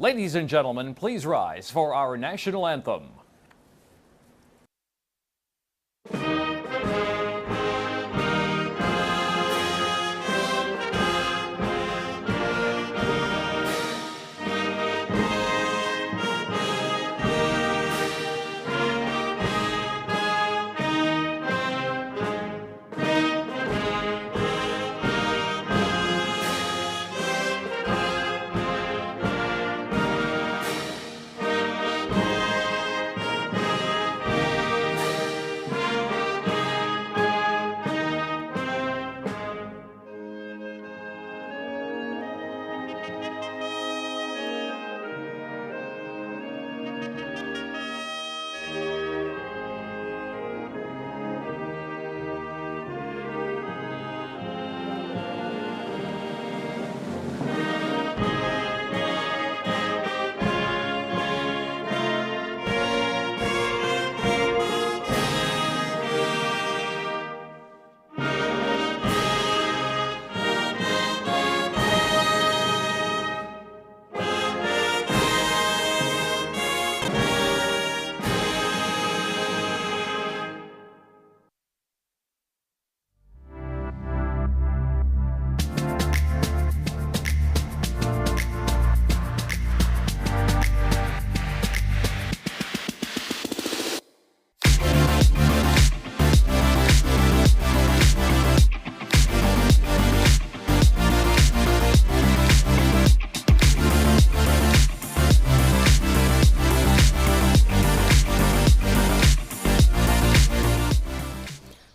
Ladies and gentlemen, please rise for our national anthem.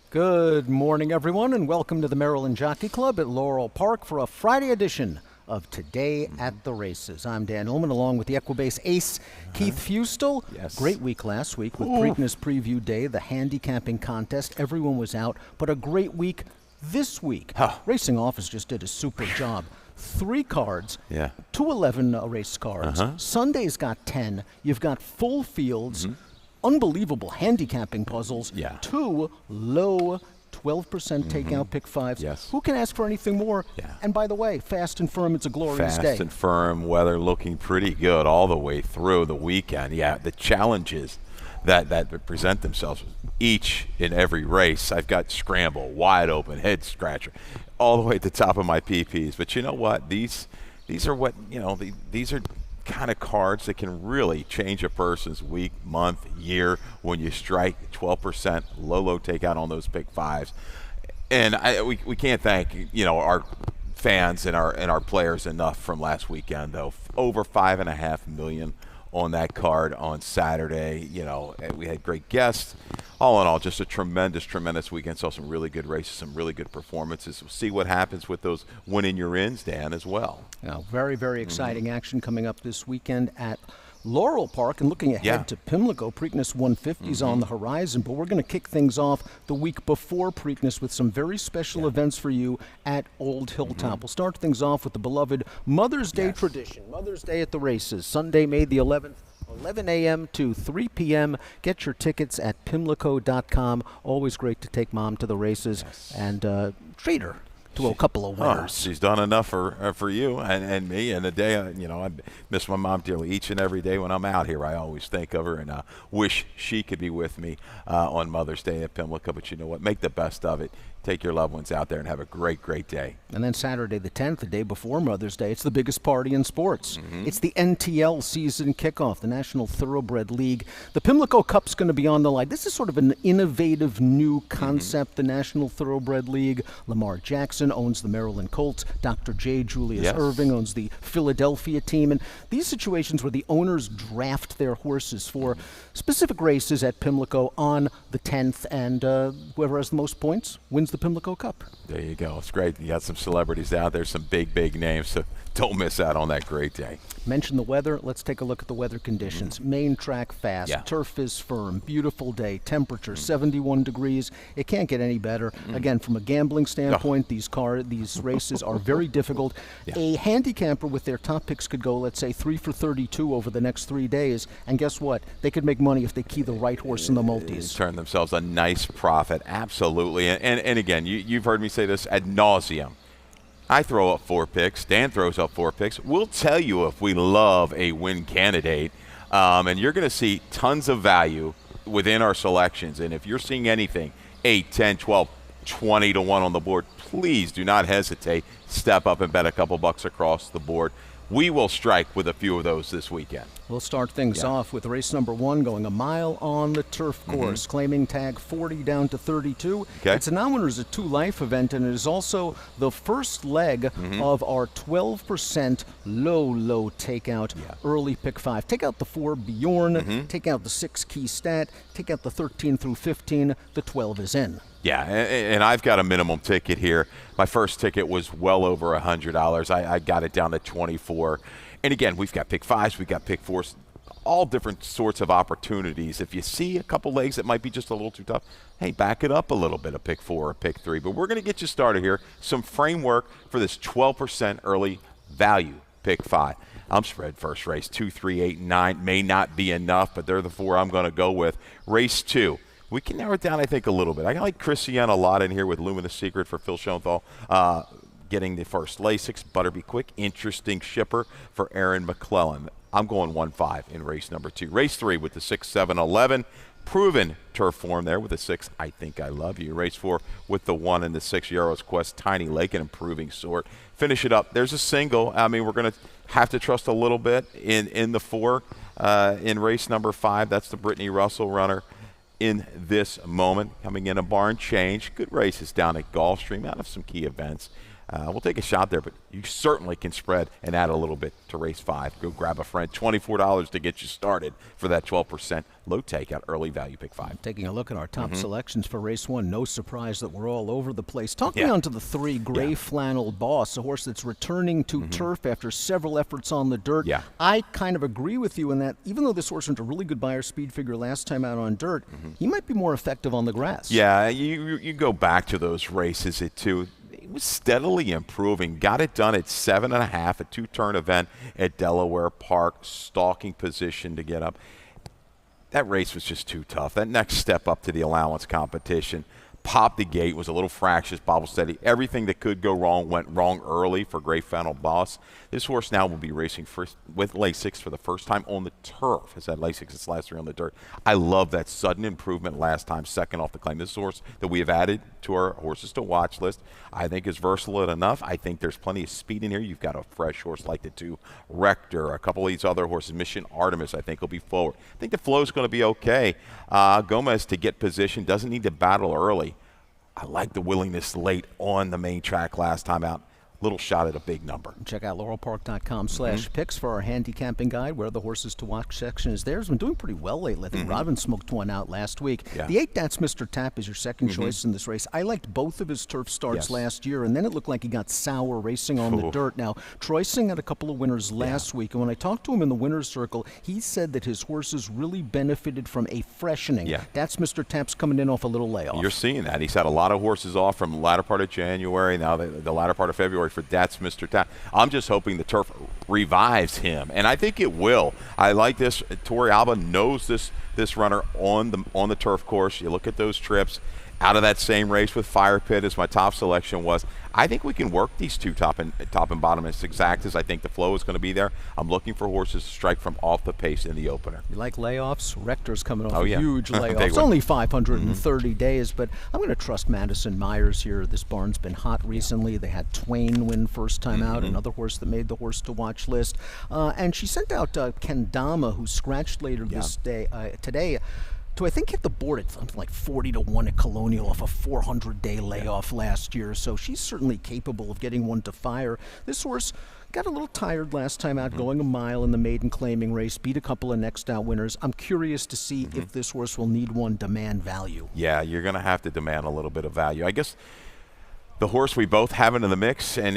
Good morning, everyone, and welcome to the Maryland Jockey Club at Laurel Park for a Friday edition of Today at the Races. I'm Dan Ullman, along with the Equibase ace, Keith Fustel. Yes. Great week last week with Preakness Preview Day, the handicapping contest. Everyone was out, but a great week this week. Racing Office just did a super job. 3 cards, 211 race cards. Sunday's got 10. You've got full fields. Unbelievable handicapping puzzles. 2 low 12% takeout pick 5s. Yes. Who can ask for anything more? And by the way, fast and firm, it's a glorious day. Fast and firm, weather looking pretty good all the way through the weekend. The challenges that present themselves each and every race. I've got scramble, wide open, head scratcher, all the way at the top of my PPs. But you know what? These are what, these are kind of cards that can really change a person's week, month, year when you strike 12% low takeout on those pick 5s. And we can't thank our fans and our players enough from last weekend, though. Over 5.5 million on that card on Saturday. We had great guests. All in all, just a tremendous weekend. Saw some really good races, some really good performances. We'll see what happens with those winning your ins, Dan, as well. Very exciting action coming up this weekend at Laurel Park, and looking ahead to Pimlico. Preakness 150s on the horizon, but we're going to kick things off the week before Preakness with some very special events for you at Old Hilltop. We'll start things off with the beloved Mother's Day tradition. Mother's Day at the races, Sunday, May the 11th. 11 a.m. to 3 p.m. Get your tickets at pimlico.com. Always great to take Mom to the races and treat her to a couple of winners. She's done enough for you and me. And the day, I miss my mom dearly. Each and every day when I'm out here, I always think of her and wish she could be with me on Mother's Day at Pimlico. But you know what? Make the best of it. Take your loved ones out there and have a great day. And then Saturday the 10th, the day before Mother's Day, it's the biggest party in sports. It's the NTL season kickoff, the National Thoroughbred League. The Pimlico Cup's going to be on the line. This is sort of an innovative new concept, the National Thoroughbred League. Lamar Jackson owns the Maryland Colts. Dr. J. Julius Irving owns the Philadelphia team. And these situations where the owners draft their horses for specific races at Pimlico on the 10th, and whoever has the most points wins the Pimlico Cup. There you go. It's great. You got some celebrities out there, some big names, so don't miss out on that great day. Mention the weather. Let's take a look at the weather conditions. Main track fast. Turf is firm. Beautiful day. Temperature 71 degrees. It can't get any better. Again, from a gambling standpoint, these races are very difficult. A handicapper with their top picks could go, let's say, 3 for 32 over the next 3 days. And guess what? They could make money if they key the right horse in the multis. Turn themselves a nice profit. Absolutely. And again, you've heard me say this ad nauseum. I throw up 4 picks. Dan throws up 4 picks. We'll tell you if we love a win candidate, and you're going to see tons of value within our selections. And if you're seeing anything, 8, 10, 12, 20 to 1 on the board, please do not hesitate. Step up and bet a couple bucks across the board. We will strike with a few of those this weekend. We'll start things off with race number 1 going a mile on the turf course, claiming tag 40 down to 32. Okay. It's a non-winners at 2 life event, and it is also the first leg of our 12% low takeout early pick 5. Take out the 4 Bjorn, take out the 6 Key Stat, take out the 13 through 15. The 12 is in. Yeah, and I've got a minimum ticket here. My first ticket was well over $100. I got it down to 24. And again, we've got pick 5s, we've got pick 4s, all different sorts of opportunities. If you see a couple legs that might be just a little too tough, hey, back it up a little bit, a pick 4 or pick 3. But we're going to get you started here. Some framework for this 12% early value pick 5. I'm spread first race. 2, 3, 8, 9 may not be enough, but they're the 4 I'm going to go with. Race 2. We can narrow it down, I think, a little bit. I like Christiane a lot in here with Luminous Secret for Phil Schoenthal. Getting the first Lasix, Butterby Quick, Interesting Shipper for Aaron McClellan. I'm going 1-5 in race number 2. Race 3 with the 6, 7, 11. Proven turf form there with the 6, I Think I Love You. Race 4 with the 1 and the 6, Yarrow's Quest, Tiny Lake, an improving sort. Finish it up. There's a single. I mean, we're going to have to trust a little bit in the 4 in race number 5. That's the Brittany Russell runner in this moment. Coming in a barn change. Good races down at Gulfstream out of some key events. We'll take a shot there, but you certainly can spread and add a little bit to race 5. Go grab a friend. $24 to get you started for that 12% low takeout early value pick 5. Taking a look at our top selections for race 1, no surprise that we're all over the place. Talk me on to the 3, Gray Flannel Boss, a horse that's returning to turf after several efforts on the dirt. Yeah. I kind of agree with you in that even though this horse earned a really good Beyer speed figure last time out on dirt, he might be more effective on the grass. Yeah, you go back to those races at 2. He was steadily improving. Got it done at 7.5, a 2-turn event at Delaware Park, stalking position to get up. That race was just too tough. That next step up to the allowance competition popped the gate, was a little fractious, bobble steady. Everything that could go wrong went wrong early for Gray Flannel Boss. This horse now will be racing with Lasix for the first time on the turf. Has had Lasix its last 3 on the dirt. I love that sudden improvement last time, second off the claim. This horse that we have added to our horses to watch list, I think is versatile enough. I think there's plenty of speed in here. You've got a fresh horse like the 2 Rector, a couple of these other horses. Mission Artemis, I think, will be forward. I think the flow is going to be okay. Gomez to get position, doesn't need to battle early. I like the willingness late on the main track last time out. Little shot at a big number. Check out laurelpark.com/picks for our handicapping guide, where the horses to watch section is there. It's been doing pretty well lately. I think Robin smoked one out last week. Yeah. The 8, That's Mr. Tap, is your second choice in this race. I liked both of his turf starts last year, and then it looked like he got sour racing on the dirt. Now, Troycing had a couple of winners last week, and when I talked to him in the winner's circle, he said that his horses really benefited from a freshening. Yeah. That's Mr. Tap's coming in off a little layoff. You're seeing that. He's had a lot of horses off from the latter part of January, now the latter part of February for That's Mr. Tap. I'm just hoping the turf revives him, and I think it will. I like this. Torrey Alba knows this runner on the turf course. You look at those trips out of that same race with Fire Pit as my top selection was. I think we can work these 2 top and bottom as exact as I think the flow is going to be there. I'm looking for horses to strike from off the pace in the opener. You like layoffs? Rector's coming off a yeah. huge layoff. It's only 530 days, but I'm going to trust Madison Myers here. This barn's been hot recently. They had Twain win first time out, another horse that made the horse to watch list. And she sent out Kendama, who scratched later today, to I think hit the board at something like 40 to 1 at Colonial off a 400-day layoff last year. So she's certainly capable of getting one to fire. This horse got a little tired last time out, going a mile in the maiden claiming race, beat a couple of next out winners. I'm curious to see if this horse will need one demand value. Yeah, you're going to have to demand a little bit of value. I guess the horse we both have in the mix and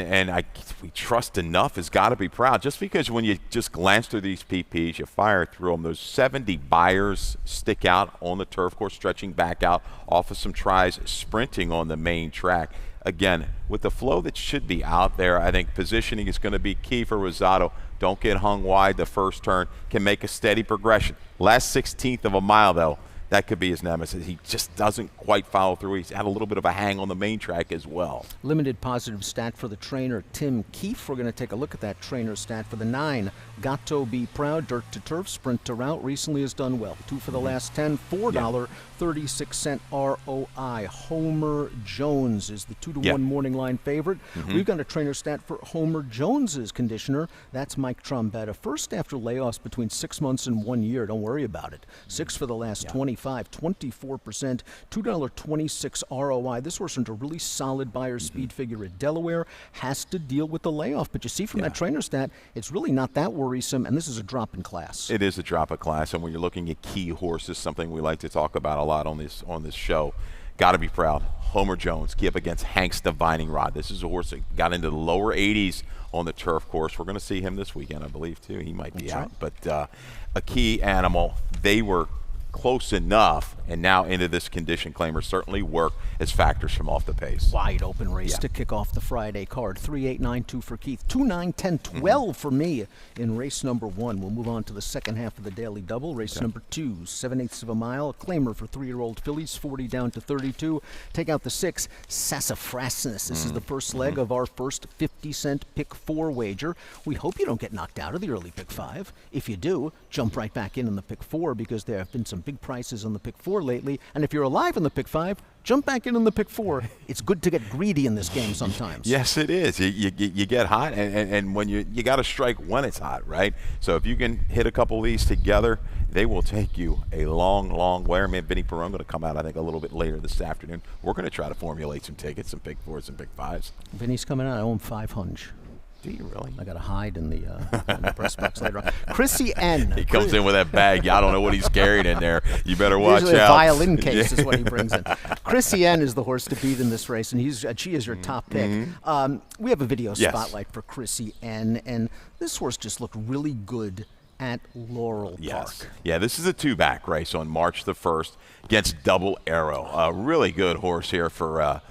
we trust enough has got to be Proud. Just because when you just glance through these PPs, you fire through them, those 70 buyers stick out on the turf course, stretching back out off of some tries, sprinting on the main track. Again, with the flow that should be out there, I think positioning is going to be key for Rosado. Don't get hung wide the first turn. Can make a steady progression. Last 16th of a mile, though, that could be his nemesis. He just doesn't quite follow through. He's had a little bit of a hang on the main track as well. Limited positive stat for the trainer, Tim Keefe. We're going to take a look at that trainer stat for the 9. Gatto Be Proud, dirt to turf, sprint to route, recently has done well. 2 for the last 10, $4.36 ROI. Homer Jones is the 2-to-1 morning line favorite. We've got a trainer stat for Homer Jones's conditioner. That's Mike Trombetta. First after layoffs between 6 months and 1 year. Don't worry about it. 6 for the last 25, 24%, $2.26 ROI. This horse earned a really solid buyer speed figure at Delaware. Has to deal with the layoff. But you see from that trainer stat, it's really not that worrisome, and this is a drop in class. It is a drop of class, and when you're looking at key horses, something we like to talk about a lot on this show, got to be proud. Homer Jones, key up against Hank's Divining Rod. This is a horse that got into the lower 80s on the turf course. We're going to see him this weekend, I believe, too. He might be out. Right. But a key animal. They were close enough, and now into this condition claimer certainly work as factors from off the pace. Wide open race to kick off the Friday card. 3, 8, 9, 2 for Keith. 2, 9, 10, 12 for me in race number 1. We'll move on to the second half of the daily double. Race number 2, 7/8 of a mile. A claimer for 3-year-old fillies, 40 down to 32. Take out the 6, Sassafrasness. This is the first leg of our first 50-cent pick 4 wager. We hope you don't get knocked out of the early pick 5. If you do, jump right back in the pick 4, because there have been some big prices on the pick 4 lately. And if you're alive in the pick 5, jump back in the pick 4. It's good to get greedy in this game sometimes. Yes, it is. You get hot, and when you got to strike when it's hot, right? So if you can hit a couple of these together, they will take you a long, long way. I mean, Vinny Perron going to come out, I think, a little bit later this afternoon. We're going to try to formulate some tickets, some pick 4s and pick 5s. Vinny's coming out. I owe him 5 hunch. Do you really? I got to hide in the press box later on. Chrissy N. He comes in with that bag. I don't know what he's carrying in there. You better watch Usually out. A violin case is what he brings in. Chrissy N is the horse to beat in this race, and she is your top pick. We have a video spotlight for Chrissy N, and this horse just looked really good at Laurel Park. Yeah, this is a 2-back race on March the 1st against Double Arrow. A really good horse here for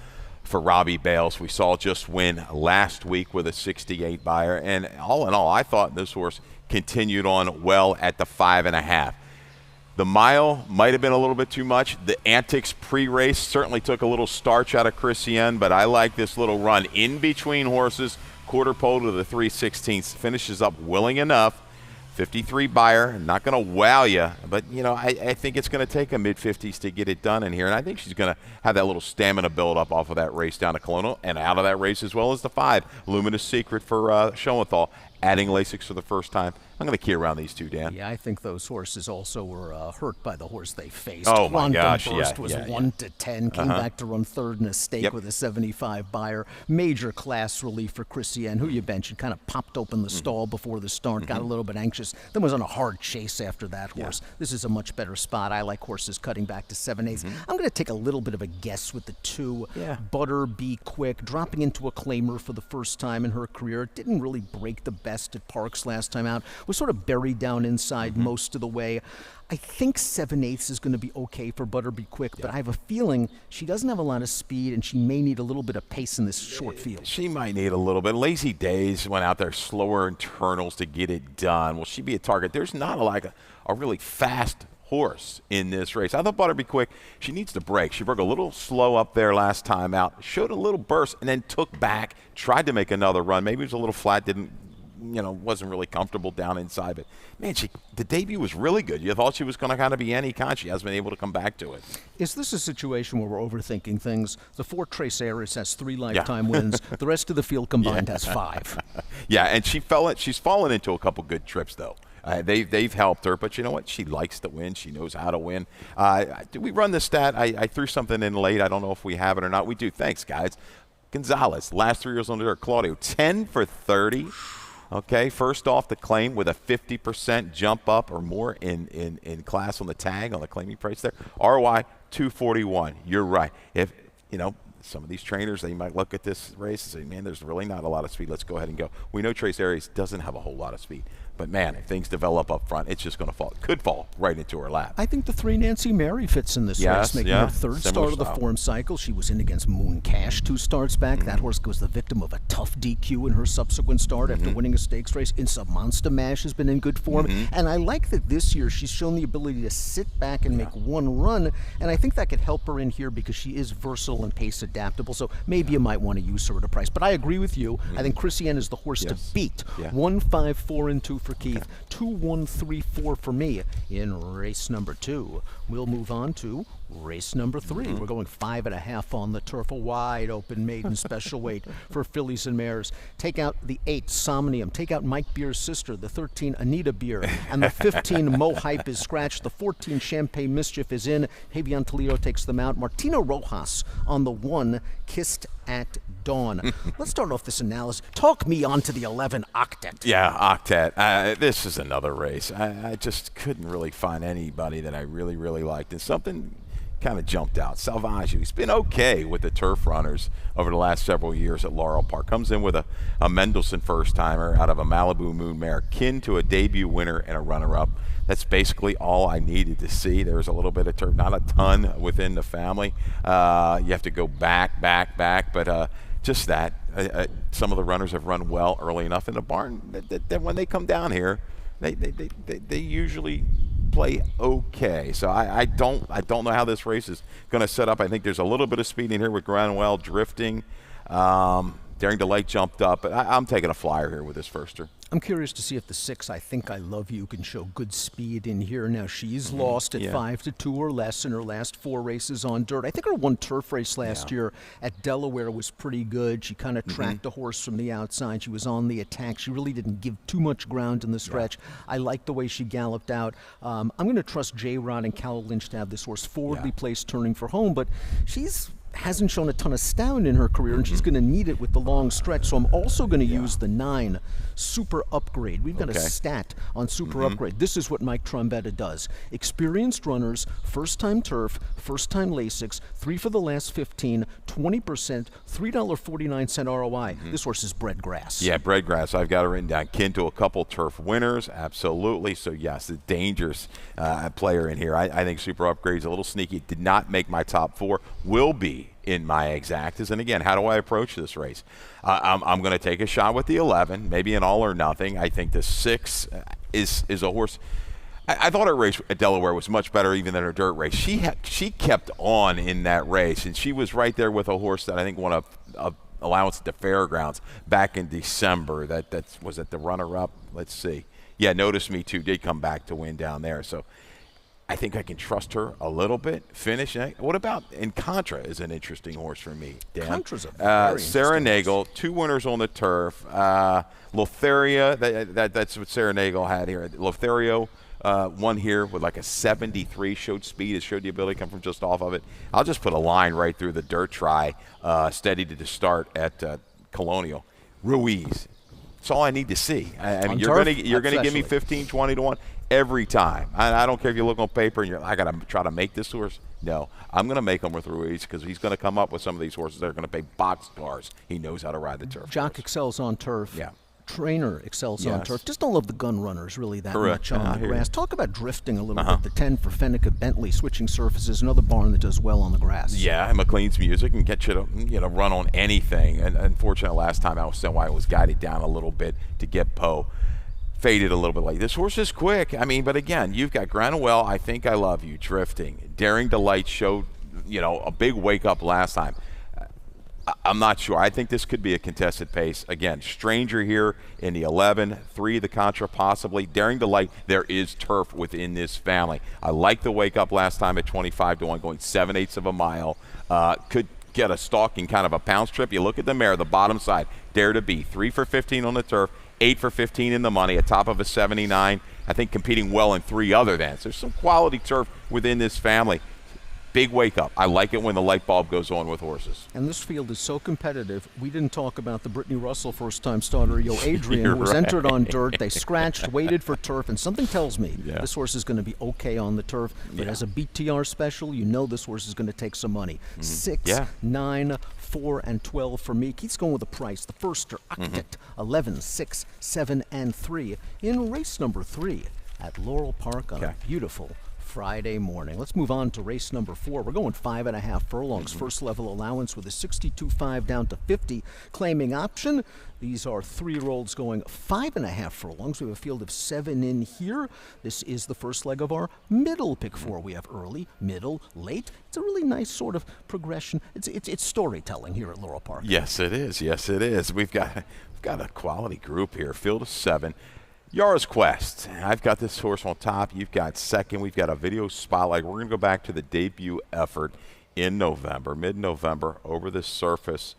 Robbie Bales. We saw just win last week with a 68 buyer, and all in all, I thought this horse continued on well at the 5.5. The mile might have been a little bit too much. The antics pre-race certainly took a little starch out of Christiane, but I like this little run in between horses. Quarter pole to the 3/16, finishes up willing enough. 53 buyer, not going to wow you, but, you know, I think it's going to take a mid-50s to get it done in here, and I think she's going to have that little stamina build up off of that race down to Colonial and out of that race as well as the 5. Luminous Secret for Schoenthal, adding Lasix for the first time. I'm going to key around these two, Dan. Yeah, I think those horses also were hurt by the horse they faced. Oh, my gosh, Burst was 1 to 10, came back to run third in a stake with a 75 buyer. Major class relief for Christiane, who you mentioned, kind of popped open the stall before the start, got a little bit anxious, then was on a hard chase after that horse. This is a much better spot. I like horses cutting back to 7/8. I'm going to take a little bit of a guess with the 2. Butter Be Quick, dropping into a claimer for the first time in her career. Didn't really break the best at Parks last time out. Was sort of buried down inside most of the way. I think 7/8 is going to be okay for Butter Be Quick, but I have a feeling she doesn't have a lot of speed, and she may need a little bit of pace in this short field. She might need a little bit. Lazy Days went out there, slower internals to get it done. Will she be a target? There's not a really fast horse in this race. I thought Butter Be Quick, she needs to break. She broke a little slow up there last time out, showed a little burst, and then took back, tried to make another run. Maybe it was a little flat, wasn't really comfortable down inside. But, man, the debut was really good. You thought she was going to kind of be Annie Con. She hasn't been able to come back to it. Is this a situation where we're overthinking things? The 4 Trace Aris has 3 lifetime wins. The rest of the field combined has 5. Yeah, and she's fallen into a couple good trips, though. They've helped her, but you know what? She likes to win. She knows how to win. Did we run the stat? I threw something in late. I don't know if we have it or not. We do. Thanks, guys. Gonzalez, last 3 years on dirt. Claudio, 10 for 30. Okay, first off the claim with a 50% jump up or more in class on the tag on the claiming price there. ROI 241. You're right. If some of these trainers, they might look at this race and say, man, there's really not a lot of speed. Let's go ahead and go. We know Trace Aries doesn't have a whole lot of speed. But, man, if things develop up front, it's just going to fall. Could fall right into her lap. I think the 3 Nancy Mary fits in this race, making her third start of the form cycle. She was in against Moon Cash 2 starts back. That horse was the victim of a tough DQ in her subsequent start after winning a stakes race. Insa Monster Mash has been in good form. And I like that this year she's shown the ability to sit back and make one run. And I think that could help her in here because she is versatile and pace adaptable. So maybe you might want to use her at a price. But I agree with you. I think Chrissy Ann is the horse to beat. 1, 5, 4, and 2 for Keith. 2, 1, 3, 4 for me in race number 2. We'll move on to race number 3. We're going 5.5 on the turf, a wide open maiden special weight for fillies and mares. Take out the 8 Somnium, take out Mike Beer's sister, the 13 Anita Beer, and the 15 Mo Hype is scratched, the 14 Champagne Mischief is in. Javion Toledo takes them out. Martino Rojas on the 1 Kissed at Dawn. Let's start off this analysis. Talk me onto the 11 Octet. Yeah, Octet. This is another race. I just couldn't really find anybody that I really liked. And something kind of jumped out. Salvaggio, he's been okay with the turf runners over the last several years at Laurel Park. Comes in with a Mendelssohn first-timer out of a Malibu Moon mare, kin to a debut winner and a runner-up. That's basically all I needed to see. There was a little bit of turf, not a ton within the family. You have to go back, but just that. Some of the runners have run well early enough in the barn that when they come down here, they usually play okay. So I don't know how this race is going to set up. I think there's a little bit of speed in here with Granwell drifting. Daring Delight jumped up, but I'm taking a flyer here with this firster. I'm curious to see if the 6, I Think I Love You, can show good speed in here. Now, she's lost at 5-2 or less in her last 4 races on dirt. I think her one turf race last year at Delaware was pretty good. She kind of tracked the horse from the outside. She was on the attack. She really didn't give too much ground in the stretch. I like the way she galloped out. I'm going to trust J-Rod and Cal Lynch to have this horse forwardly placed turning for home, but she's hasn't shown a ton of stallion in her career, and she's going to need it with the long stretch. So I'm also going to use the 9 Super Upgrade. We've got a stat on Super Upgrade. This is what Mike Trombetta does. Experienced runners, first-time turf, first-time Lasix, 3 for the last 15, 20%, $3.49 ROI. This horse is bred grass. Yeah, bred grass. I've got it written down. Kin to a couple turf winners, absolutely. So, yes, the dangerous player in here. I think Super Upgrade's a little sneaky. Did not make my top 4. Will be in my exactas. And again, how do I approach this race? I'm going to take a shot with the 11, maybe an all or nothing. I think the 6 is a horse. I thought her race at Delaware was much better even than her dirt race. She kept on in that race, and she was right there with a horse that I think won a allowance at the fairgrounds back in December. That was at the runner-up. Let's see. Yeah, Notice Me Too did come back to win down there. So I think I can trust her a little bit. Finish. What about Contra is an interesting horse for me, Dan. Contra's a very Sarah Nagel, 2 winners on the turf. Lothario, that's what Sarah Nagel had here. Lothario won here with like a 73, showed speed, it showed the ability to come from just off of it. I'll just put a line right through the dirt try, steady to the start at Colonial. Ruiz. That's all I need to see. I mean, you're going to give me 15, 20 to 1 every time. I don't care if you look on paper and I got to try to make this horse. No, I'm going to make him with Ruiz because he's going to come up with some of these horses that are going to pay box cars. He knows how to ride the turf. Jock excels on turf. Yeah. Trainer excels on turf. Just don't love the gun runners really that much on the grass. Talk about drifting a little bit. The 10 for Fenica Bentley, switching surfaces, another barn that does well on the grass. Yeah, and McLean's Music can get you to run on anything. And unfortunately, last time I was guided down a little bit to get Poe. Faded a little bit late. This horse is quick. I mean, but again, you've got Granwell, I Think I Love You, drifting. Daring Delight showed, a big wake up last time. I'm not sure. I think this could be a contested pace. Again, Stranger here in the 11, 3 the Contra possibly. Daring Delight, there is turf within this family. I like the wake up last time at 25 to 1, going 7/8 of a mile. Could get a stalking kind of a pounce trip. You look at the mare, the bottom side, Dare to Be, 3 for 15 on the turf, 8 for 15 in the money, atop of a 79. I think competing well in 3 other events. There's some quality turf within this family. big wake up. I like it when the light bulb goes on with horses. And this field is so competitive. We didn't talk about the Brittany Russell first-time starter, Yo Adrian, You're who was right. entered on dirt. They scratched, waited for turf, and something tells me this horse is going to be okay on the turf. But as a BTR special, you know this horse is going to take some money. 6, 9, 4, and 12 for Meek. He's going with a price. The firster, Octet, 11, 6, 7, and 3 in race number 3 at Laurel Park on a beautiful Friday morning. Let's move on to race number 4. We're going 5.5 furlongs. First level allowance with a 62.5 down to 50. Claiming option. These are 3-year-olds going 5.5 furlongs. We have a field of 7 in here. This is the first leg of our middle pick 4. We have early, middle, late. It's a really nice sort of progression. It's storytelling here at Laurel Park. Yes, it is. Yes, it is. We've got a quality group here. Field of 7. Yara's Quest. I've got this horse on top. You've got second. We've got a video spotlight. We're going to go back to the debut effort in November, mid-November, over the surface.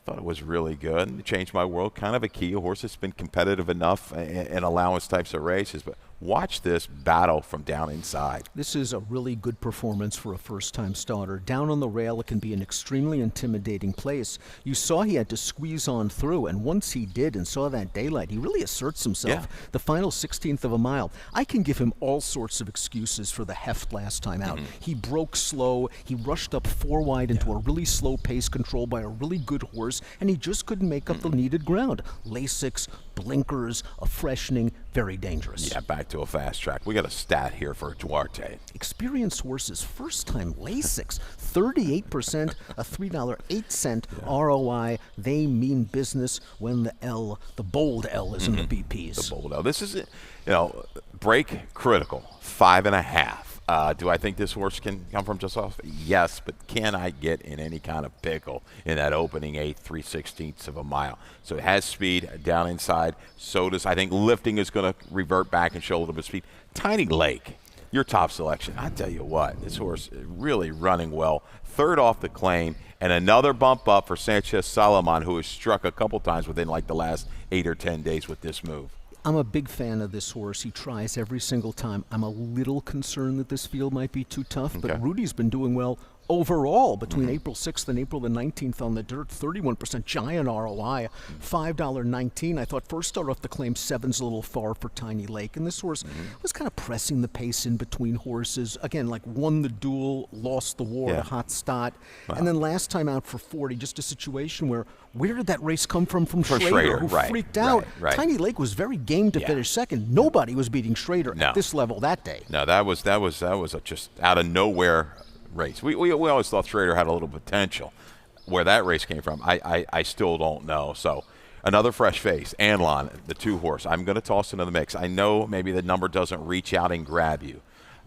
Thought it was really good. It changed my world. Kind of a key. A horse that's been competitive enough in allowance types of races. But watch this battle from down inside. This is a really good performance for a first-time starter. Down on the rail, it can be an extremely intimidating place. You saw he had to squeeze on through, and once he did and saw that daylight, he really asserts himself. The final 16th of a mile. I can give him all sorts of excuses for the heft last time out. He broke slow. He rushed up 4 wide into a really slow pace controlled by a really good horse, and he just couldn't make up the needed ground. Lasix, blinkers, a freshening, very dangerous. Yeah, back to a fast track. We got a stat here for Duarte. Experienced horses, first-time Lasix, 38%, a $3.08 ROI. They mean business when the bold L is in the BPs. The bold L. This is, break critical, 5.5. Do I think this horse can come from just off? Yes, but can I get in any kind of pickle in that opening 8, 3/16 of a mile? So it has speed down inside. So does, I think lifting is going to revert back and show a little bit of speed. Tiny Lake, your top selection. I tell you what, this horse is really running well. Third off the claim, and another bump up for Sanchez Salomon, who has struck a couple times within like the last 8 or 10 days with this move. I'm a big fan of this horse. He tries every single time. I'm a little concerned that this field might be too tough, but Rudy's been doing well overall between April 6th and April the 19th on the dirt. 31% giant ROI, $5.19. I thought first start off the claim 7's a little far for Tiny Lake, and this horse was kind of pressing the pace in between horses. Again, like won the duel, lost the war, a hot start, and then last time out for 40, just a situation where did that race come from Schrader, who freaked out. Tiny Lake was very game to finish second. Nobody was beating Schrader at this level that day. No, that was a just out of nowhere race. We always thought Schrader had a little potential. Where that race came from, I still don't know. So another fresh face, Anlon, the 2-horse. I'm going to toss into the mix. I know maybe the number doesn't reach out and grab you.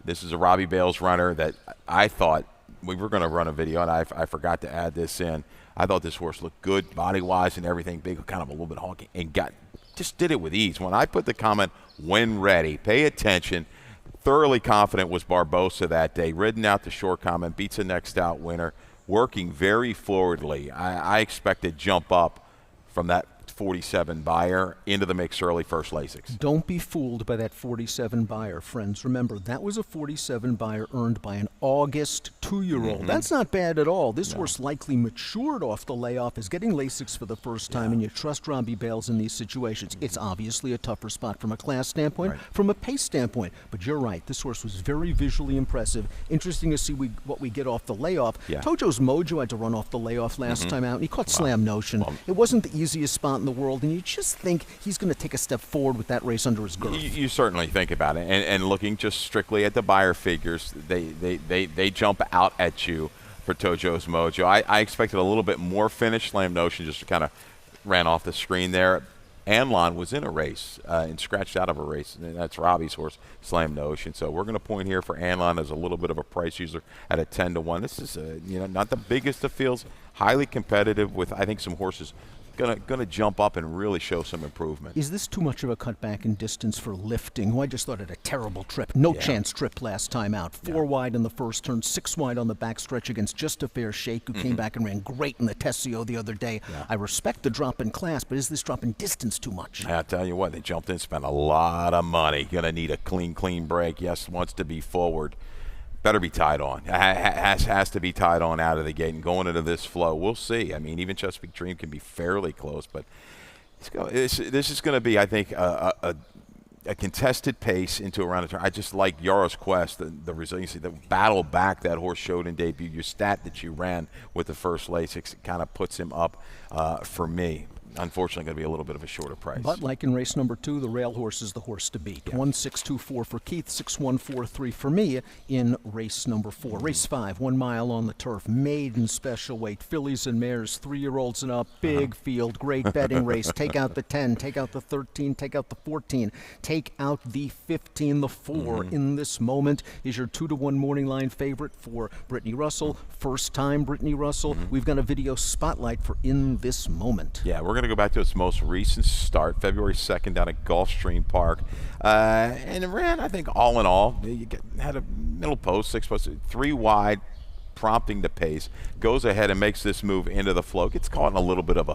This is a Robbie Bales runner that I thought we were going to run a video, and I forgot to add this in. I thought this horse looked good body-wise and everything, big, kind of a little bit honky, and just did it with ease. When I put the comment, when ready, pay attention. Thoroughly confident was Barbosa that day. Ridden out the short comment, beats the next out winner, working very forwardly. I expect to jump up from that 47 buyer into the mix early, first Lasix. Don't be fooled by that 47 buyer, friends. Remember, that was a 47 buyer earned by an August 2-year-old. That's not bad at all. This horse likely matured off the layoff, is getting Lasix for the first time, and you trust Robbie Bales in these situations. It's obviously a tougher spot from a class standpoint, from a pace standpoint. But you're right, this horse was very visually impressive. Interesting to see what we get off the layoff. Tojo's Mojo had to run off the layoff last time out, and he caught Slam Notion. It wasn't the easiest spot in the world, and you just think he's going to take a step forward with that race under his girth. You certainly think about it, and looking just strictly at the buyer figures, they jump out at you for Tojo's Mojo. I expected a little bit more finish. Slam Notion just kind of ran off the screen there. Anlon was in a race and scratched out of a race, and that's Robbie's horse, Slam Notion. So we're going to point here for Anlon as a little bit of a price user at a 10-1. This is not the biggest of fields, highly competitive with I think some horses going to jump up and really show some improvement. Is this too much of a cutback in distance for lifting, who I just thought had a terrible trip? No chance trip last time out. 4 wide in the first turn, 6 wide on the backstretch against Just a Fair Shake, who came back and ran great in the Tessio the other day. I respect the drop in class, but is this drop in distance too much? I'll tell you what, they jumped in, spent a lot of money. Going to need a clean break. Yes, wants to be forward. better be tied on. Has to be tied on out of the gate and going into this flow. We'll see. I mean, even Chesapeake Dream can be fairly close, but this is going to be, I think, a contested pace into around the turn. I just like Yara's Quest, the resiliency, the battle back that horse showed in debut. Your stat that you ran with the first Lasix kind of puts him up for me. Unfortunately, going to be a little bit of a shorter price. But like in race number 2, the Rail horse is the horse to beat. 1-6-2-4 for Keith, 6-1-4-3 for me in race number 4. Race 5, 1 mile on the turf, maiden special weight, fillies and mares, 3-year-olds and up, big field, great betting race. Take out the 10, take out the 13, take out the 14, take out the 15. The 4 in this moment is your 2-to-1 morning line favorite for Brittany Russell. First time Brittany Russell. We've got a video spotlight for In This Moment. Yeah, we're going to go back to its most recent start, February 2nd down at Gulfstream Park. And it ran, I think, all in all, had a middle post, 6 posts, 3 wide, prompting the pace, goes ahead and makes this move into the flow. Gets caught in a little bit of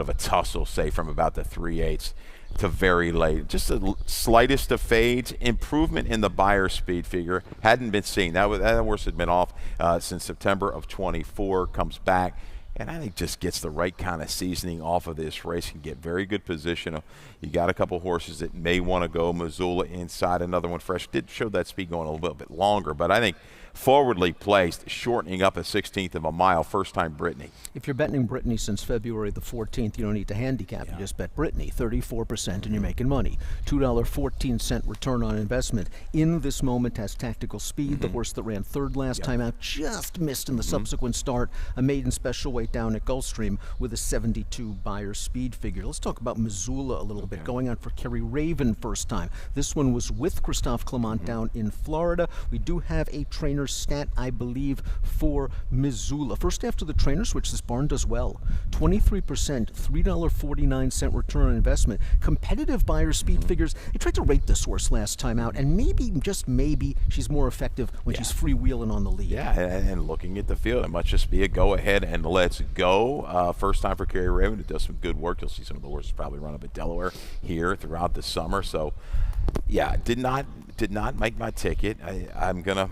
a tussle, say, from about the 3/8 to very late. Just the slightest of fades. Improvement in the buyer speed figure hadn't been seen. That horse had been off since September of 24. Comes back. And I think just gets the right kind of seasoning off of this race. Can get very good position. You got a couple horses that may want to go. Missoula inside, another one fresh. Did show that speed going a little bit longer, but I think forwardly placed, shortening up a 16th of a mile. First time Brittany. If you're betting Brittany since February the 14th, you don't need to handicap. You just bet Brittany, 34%, and you're making money. $2.14 return on investment. In This Moment has tactical speed. The horse that ran third last time out just missed in the subsequent start. A maiden special weight down at Gulfstream with a 72 buyer speed figure. Let's talk about Missoula a little bit. Going on for Kerry Raven first time. This one was with Christophe Clement down in Florida. We do have a trainer stat, I believe, for Missoula. First after the trainer switch, this barn does well. 23%, $3.49 return on investment. Competitive buyer speed figures. They tried to rate this horse last time out, and maybe, just maybe, she's more effective when she's freewheeling on the lead. Yeah, and looking at the field, it must just be a go ahead and let's go. First time for Kerry Raven. It does some good work. You'll see some of the horses probably run up at Delaware here throughout the summer. So, yeah, did not make my ticket. I'm gonna,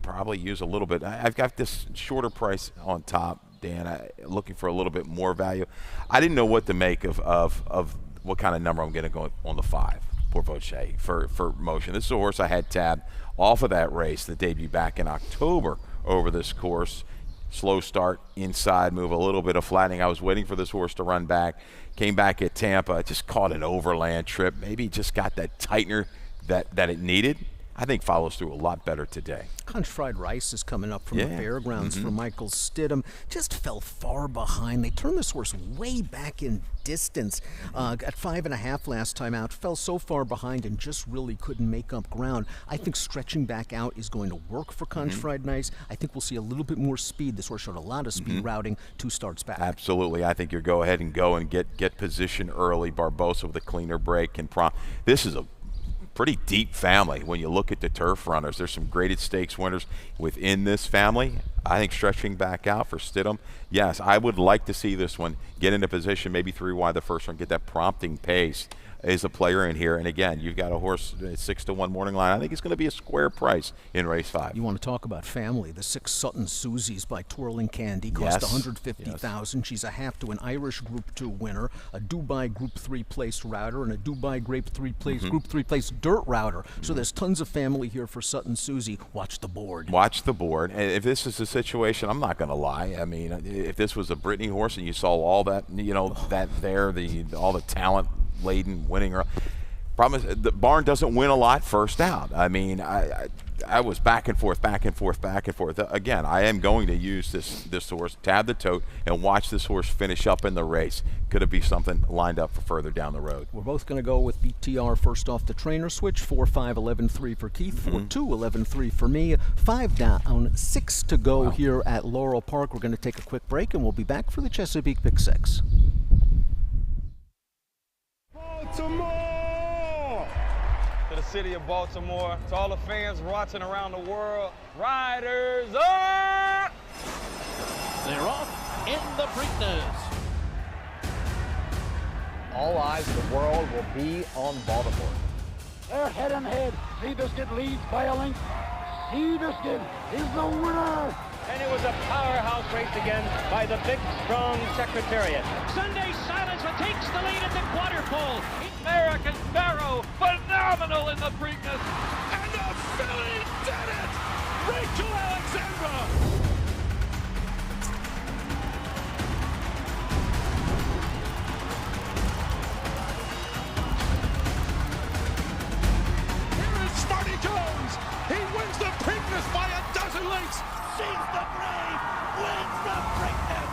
probably use a little bit. I've got this shorter price on top, Dan. Looking for a little bit more value. I didn't know what to make of what kind of number I'm going to go on the 5. Pour Voce for motion. This is a horse I had tabbed off of that race, the debut back in October over this course. Slow start, inside move, a little bit of flattening. I was waiting for this horse to run back. Came back at Tampa, just caught an overland trip. Maybe just got that tightener that it needed. I think follows through a lot better today. Conch Fried Rice is coming up from the fairgrounds for Michael Stidham. Just fell far behind. They turned this horse way back in distance. At 5.5 last time out. Fell so far behind and just really couldn't make up ground. I think stretching back out is going to work for Conch Fried Rice. I think we'll see a little bit more speed. This horse showed a lot of speed routing 2 starts back. Absolutely. I think you go ahead and go and get position early. Barbosa with a cleaner break can prompt. This is a pretty deep family when you look at the turf runners. There's some graded stakes winners within this family. I think stretching back out for Stidham, yes, I would like to see this one get into position, maybe 3 wide the first one, get that prompting pace. Is a player in here, and again, you've got a horse 6-to-1 morning line. I think it's going to be a square price in race 5. You want to talk about family? The 6 Sutton Susies by Twirling Candy cost $150,000. She's a half to an Irish Group 2 winner, a Dubai Group 3 place router, and a Dubai Group 3 place dirt router. So there's tons of family here for Sutton Susie. Watch the board. Watch the board. And if this is a situation, I'm not going to lie. I mean, if this was a Brittany horse and you saw all that, all the talent laden winning. Problem is the barn doesn't win a lot first out. I mean, I was back and forth. Again, I am going to use this horse, tab the tote, and watch this horse finish up in the race. Could it be something lined up for further down the road? We're both going to go with BTR first off the trainer switch. 4-5, 11-3 for Keith. 4-2, 11-3 for me. 5 down, 6 to go here at Laurel Park. We're going to take a quick break, and we'll be back for the Chesapeake Pick 6. Baltimore! To the city of Baltimore, to all the fans watching around the world, riders up! They're off in the Preakness. All eyes of the world will be on Baltimore. They're head and head. Leaders get leads by a length. Ediston is the winner. And it was a powerhouse race again by the big, strong Secretariat. Sunday Silence takes the lead at the quarter pole. American Pharaoh, phenomenal in the Preakness. And the filly did it! Rachel Alexandra! Smarty Jones, he wins the Preakness by a dozen lengths. She's the brave, wins the Preakness.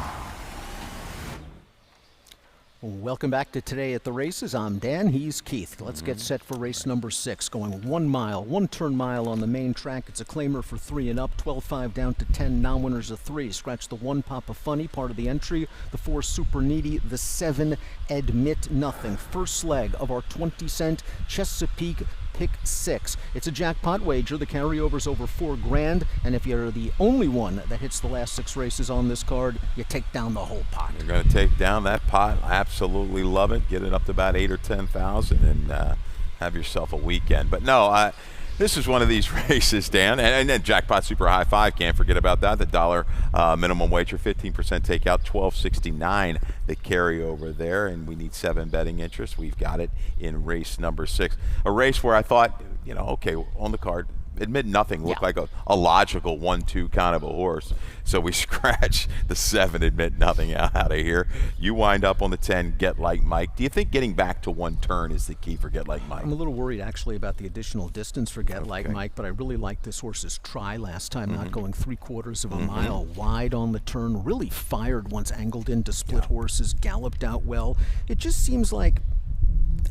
Welcome back to Today at the Races. I'm Dan, he's Keith. Let's get set for race number 6, going 1 mile, 1 turn mile on the main track. It's a claimer for 3 and up, 12-5 down to 10, non-winners of 3. Scratch the 1 Papa Funny, part of the entry, the 4 Super Needy, the 7 Admit Nothing. First leg of our 20-cent Chesapeake Pick 6. It's a jackpot wager. The carryover's over $4,000, and if you're the only one that hits the last 6 races on this card, you take down the whole pot. You're going to take down that pot. Absolutely love it. Get it up to about 8,000 or 10,000, and have yourself a weekend. But no, this is one of these races, Dan, and then Jackpot Super High Five. Can't forget about that. The dollar minimum wager, 15% takeout, $12.69. The carryover there, and we need 7 betting interests. We've got it in race number 6, a race where I thought, okay, on the card, Admit Nothing looked like a logical 1-2 kind of a horse. So we scratch the 7 Admit Nothing out of here. You wind up on the 10 Get Like Mike. Do you think getting back to 1 turn is the key for Get Like Mike? I'm a little worried actually about the additional distance for Get Like Mike, but I really liked this horse's try last time, not going 3/4 of a mile wide on the turn. Really fired once angled into split horses, galloped out well. It just seems like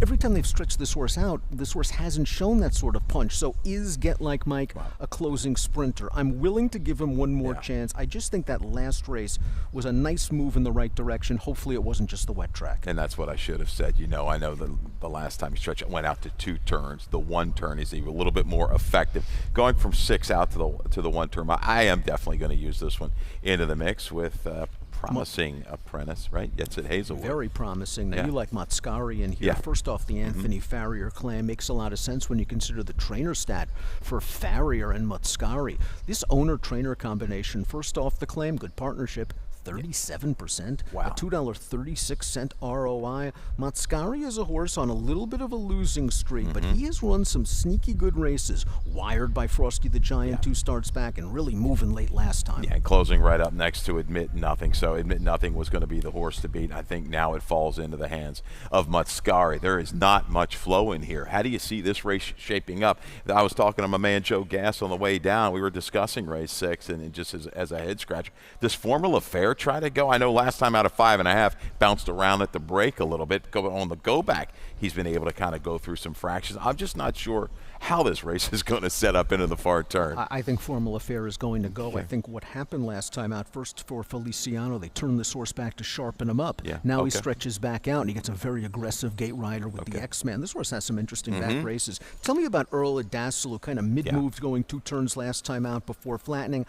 every time they've stretched this horse out, this horse hasn't shown that sort of punch. So is Get Like Mike a closing sprinter? I'm willing to give him one more chance. I just think that last race was a nice move in the right direction. Hopefully it wasn't just the wet track. And that's what I should have said. I know the last time he stretched it went out to 2 turns. The 1 turn is a little bit more effective. Going from 6 out to the 1 turn, I am definitely going to use this one into the mix with promising apprentice, right? It's at Hazelwood. Very promising. Now you like Motscari in here. Yeah. First off, the Anthony Farrier claim makes a lot of sense when you consider the trainer stat for Farrier and Motscari. This owner-trainer combination, first off the claim, good partnership, 37%, Wow. a $2.36 ROI. Motscari is a horse on a little bit of a losing streak, but he has run some sneaky good races, wired by Frosty the Giant 2 starts back, and really moving late last time. Yeah, and closing right up next to Admit Nothing. So Admit Nothing was going to be the horse to beat. I think now it falls into the hands of Motscari. There is not much flow in here. How do you see this race shaping up? I was talking to my man Joe Gass on the way down. We were discussing race 6, and it just as a head scratch, does Formula Fair try to go? I know last time out of 5.5, bounced around at the break a little bit. On the go back, he's been able to kind of go through some fractions. I'm just not sure how this race is going to set up into the far turn. I think Formula Fair is going to go. I think what happened last time out, first for Feliciano, they turned this horse back to sharpen him up. Now he stretches back out, and he gets a very aggressive gate rider with the X-Man. This horse has some interesting back races. Tell me about Earl Adassel, who kind of mid-moved going 2 turns last time out before flattening.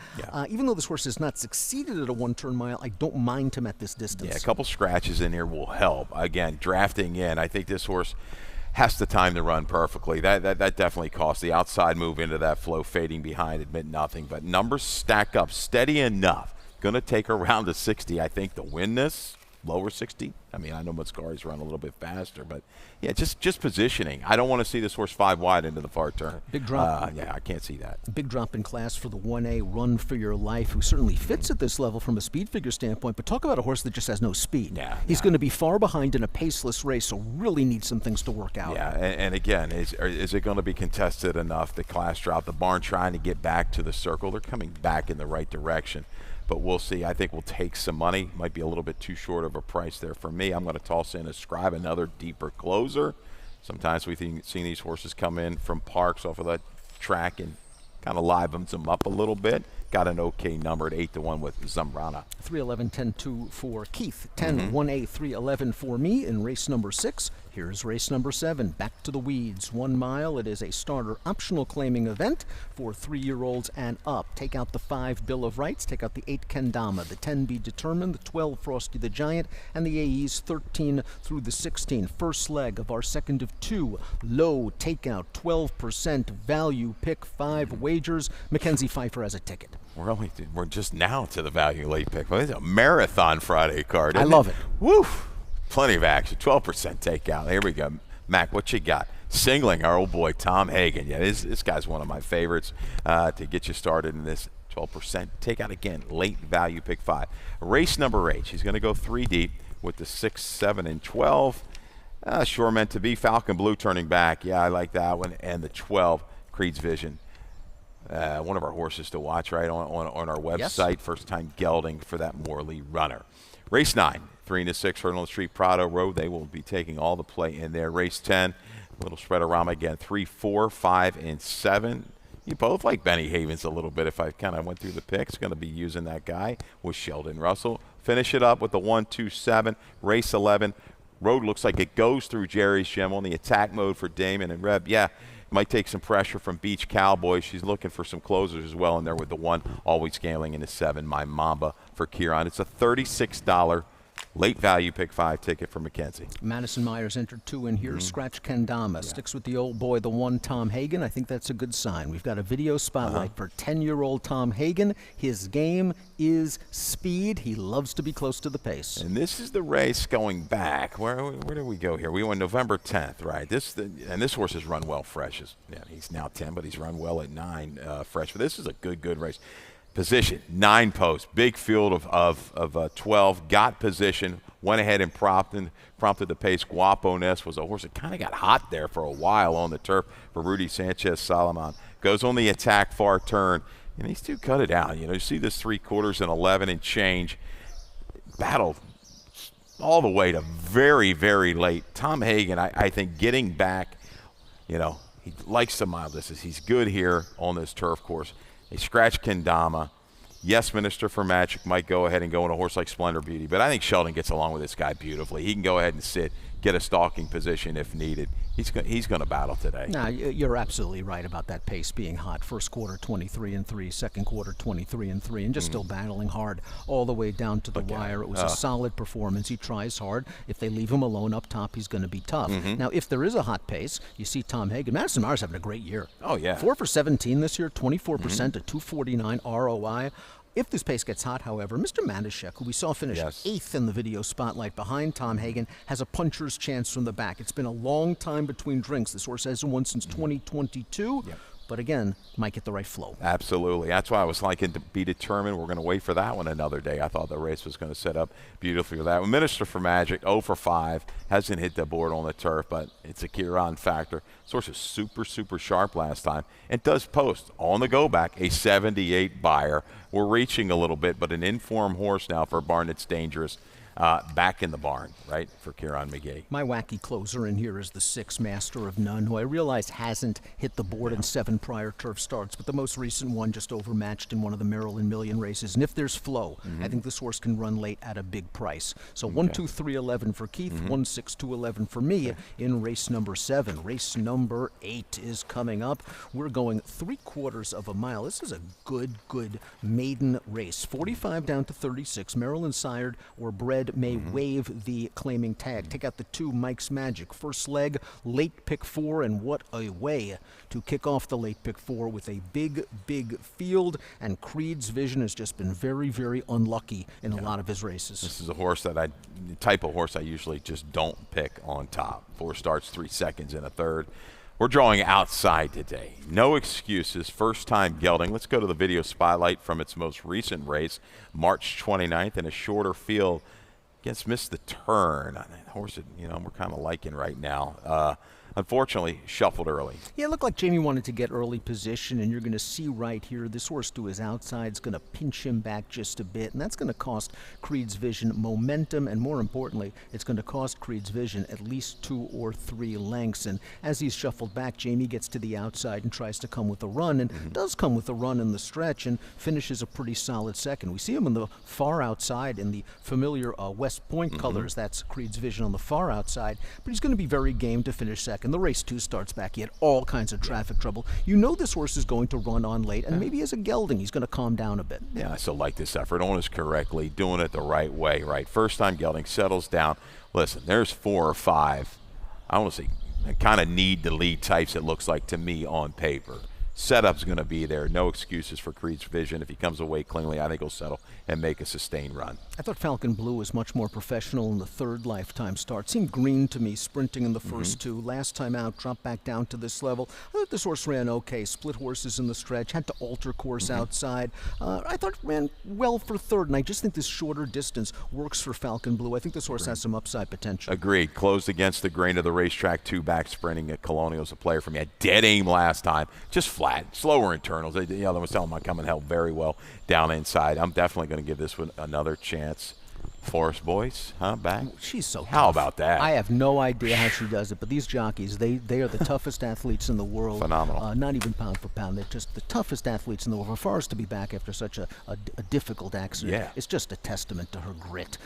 Even though this horse has not succeeded at a 1-turn mile, I don't mind him at this distance. Yeah, a couple scratches in here will help. Again, drafting in, I think this horse has the time to run perfectly. That definitely costs the outside move into that flow, fading behind Admit Nothing. But numbers stack up steady enough. Going to take around to 60, I think, to win this. Lower 60. I mean, I know Motscari's run a little bit faster, but yeah, just positioning. I don't want to see this horse 5 wide into the far turn. Big drop. Yeah, I can't see that. Big drop in class for the 1A Run for Your Life, who certainly fits at this level from a speed figure standpoint, but talk about a horse that just has no speed. He's going to be far behind in a paceless race, so really needs some things to work out. Yeah, and again, is it going to be contested enough? The class drop, the barn trying to get back to the circle. They're coming back in the right direction. But we'll see. I think we'll take some money. Might be a little bit too short of a price there for me. I'm going to toss in Ascribe, another deeper closer. Sometimes we've seen these horses come in from parks off of that track and kind of livens them up a little bit. Got an okay number at 8-1 with Zambrana. 3-11, 10-2 for Keith. 10, 1A, 3-11 for me in race number 6. Here's race number 7, back to the weeds. 1 mile. It is a starter optional claiming event for 3-year-olds and up. Take out the 5 Bill of Rights, take out the 8 Kendama, the 10 Be Determined, the 12 Frosty the Giant, and the AEs 13 through the 16. First leg of our second of 2. Low takeout, 12% value, pick 5 wagers. Mackenzie Pfeiffer has a ticket. We're just now to the value late pick. Well, it's a marathon Friday card. I love it. Woo! Plenty of action. 12% takeout. Here we go. Mac, what you got? Singling our old boy Tom Hagen. Yeah, this guy's one of my favorites to get you started in this 12% takeout. Again, late value pick 5. Race number 8. She's going to go 3 deep with the 6, 7, and 12. Sure meant to be. Falcon Blue turning back. Yeah, I like that one. And the 12, Creed's Vision. One of our horses to watch, right, on our website. Yes. First time gelding for that Morley runner. Race 9, 3 to 6, Hurdle Street, Prado Road. They will be taking all the play in there. Race 10, little spread-a-rama again, 3, 4, 5, and 7. You both like Benny Havens a little bit. If I kind of went through the picks, going to be using that guy with Sheldon Russell. Finish it up with the 1, 2, 7. Race 11, Road looks like it goes through Jerry's Gem on the attack mode for Damon and Reb. Yeah. Might take some pressure from Beach Cowboy. She's looking for some closers as well in there with the 1, always gambling in the 7, My Mamba for Kieran. It's a $36 late value pick 5 ticket for Mackenzie. Madison Myers entered 2 in here. Scratch Kendama. Sticks with the old boy, the 1, Tom Hagen. I think that's a good sign. We've got a video spotlight for 10-year-old Tom Hagen. His game is speed. He loves to be close to the pace. And this is the race going back. Where do we go here? We went November 10th, right? This horse has run well fresh. He's now 10, but he's run well at 9 fresh. But this is a good race. Position, 9 posts, big field of 12, got position, went ahead and prompted the pace. Guapo-ness was a horse that kind of got hot there for a while on the turf for Rudy Sanchez Solomon. Goes on the attack far turn, and these two cut it out. You see this 3/4 and 11 and change. Battled all the way to very, very late. Tom Hagen, I think getting back, he likes the mile distance. He's good here on this turf course. They scratch Kendama. Yes, Minister for Magic might go ahead and go in a horse like Splendor Beauty, but I think Sheldon gets along with this guy beautifully. He can go ahead and sit, get a stalking position if needed. He's going to battle today. No, you're absolutely right about that pace being hot. First quarter 23-3, second quarter 23-3, and just still battling hard all the way down to the wire. It was a solid performance. He tries hard. If they leave him alone up top, he's going to be tough. Now, if there is a hot pace, you see Tom Hagen. Madison Myers having a great year. Oh, yeah. 4 for 17 this year, 24%, a 249 ROI. If this pace gets hot, however, Mr. Mandashek, who we saw finish 8th in the video spotlight behind Tom Hagen, has a puncher's chance from the back. It's been a long time between drinks. This horse hasn't won since 2022. But again, might get the right flow. Absolutely. That's why I was liking to Be Determined. We're going to wait for that one another day. I thought the race was going to set up beautifully for that one. Minister for Magic, 0 for 5. Hasn't hit the board on the turf, but it's a Kieran factor. This horse is super, super sharp last time. And does post on the go back a 78 buyer. We're reaching a little bit, but an informed horse now for a barn that's dangerous. Back in the barn, right, for Kieran McGee. My wacky closer in here is the 6 Master of None, who I realize hasn't hit the board in 7 prior turf starts, but the most recent one just overmatched in one of the Maryland Million races. And if there's flow, I think this horse can run late at a big price. So 1, 2, 3, 11 for Keith, 1, 6, 2, 11 for me in race number 7. Race number 8 is coming up. We're going 3/4 of a mile. This is a good maiden race. 45 down to 36. Maryland sired or bred may waive the claiming tag. Take out the 2 Mike's Magic. First leg, late pick 4, and what a way to kick off the late pick 4 with a big field. And Creed's Vision has just been very, very unlucky in a lot of his races. This is a horse the type of horse I usually just don't pick on top. 4 starts, 3 seconds in a third. We're drawing outside today. No excuses. First time gelding. Let's go to the video spotlight from its most recent race, March 29th, in a shorter field. Missed the turn. Horse that, we're kind of liking right now. unfortunately shuffled early. Yeah, it looked like Jamie wanted to get early position, and you're going to see right here, this horse to his outside is going to pinch him back just a bit, and that's going to cost Creed's Vision momentum, and more importantly, it's going to cost Creed's Vision at least 2 or 3 lengths. And as he's shuffled back, Jamie gets to the outside and tries to come with a run, and does come with a run in the stretch and finishes a pretty solid second. We see him in the far outside in the familiar West Point colors. That's Creed's Vision on the far outside, but he's going to be very game to finish second. The race 2 starts back. He had all kinds of traffic trouble. You know this horse is going to run on late, and maybe as a gelding, he's going to calm down a bit. Yeah, I still like this effort. Owns correctly, doing it the right way, right? First time gelding, settles down. Listen, there's 4 or 5, I want to say, kind of need to lead types, it looks like to me on paper. Setup's going to be there. No excuses for Creed's Vision. If he comes away cleanly, I think he'll settle and make a sustained run. I thought Falcon Blue was much more professional in the third lifetime start. Seemed green to me, sprinting in the first 2. Last time out, dropped back down to this level. I thought this horse ran okay. Split horses in the stretch, had to alter course outside. I thought it ran well for third, and I just think this shorter distance works for Falcon Blue. I think this horse has some upside potential. Agreed. Closed against the grain of the racetrack, 2 back sprinting at Colonial's a player for me. A dead aim last time, just flat. Slower internals. The other was telling him I come and held very well down inside. I'm definitely going to give this one another chance. Forest Boys, huh? Back. She's so How tough. about that? I have no idea how she does it, but these jockeys, they are the toughest athletes in the world. Phenomenal. Not even pound for pound. They're just the toughest athletes in the world. For Forrest to be back after such a difficult accident, it's just a testament to her grit.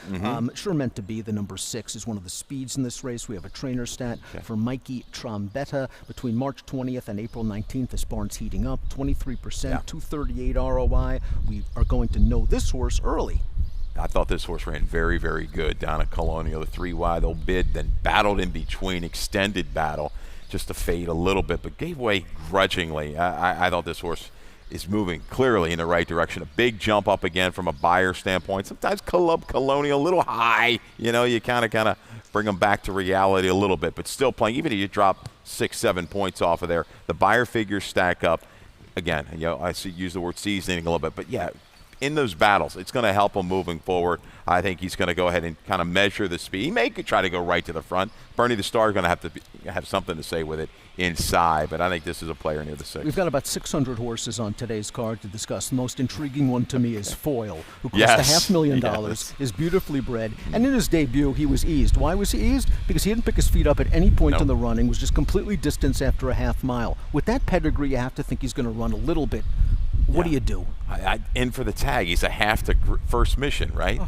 Sure meant to be. The number 6 is one of the speeds in this race. We have a trainer stat for Mikey Trombetta. Between March 20th and April 19th, this barn's heating up. 23%, 238 ROI. We are going to know this horse early. I thought this horse ran very, very good down at Colonial. The 3 wide, they'll bid, then battled in between, extended battle, just to fade a little bit, but gave way grudgingly. I thought this horse is moving clearly in the right direction. A big jump up again from a buyer standpoint. Sometimes Colonial a little high. You know, you kind of bring them back to reality a little bit, but still playing. Even if you drop 6-7 points off of there, the buyer figures stack up. Again, you know, I use the word seasoning a little bit, but yeah, in those battles, it's going to help him moving forward. I think he's going to go ahead and kind of measure the speed. He may try to go right to the front. Bernie the Star is going to have something to say with it inside, but I think this is a player near the 6. We've got about 600 horses on today's card to discuss. The most intriguing one to me is Foil, who cost $500,000, is beautifully bred, and in his debut, he was eased. Why was he eased? Because he didn't pick his feet up at any point in the running, was just completely distanced after a half mile. With that pedigree, you have to think he's going to run a little bit. What do you do? In for the tag. He's a half to first mission, right?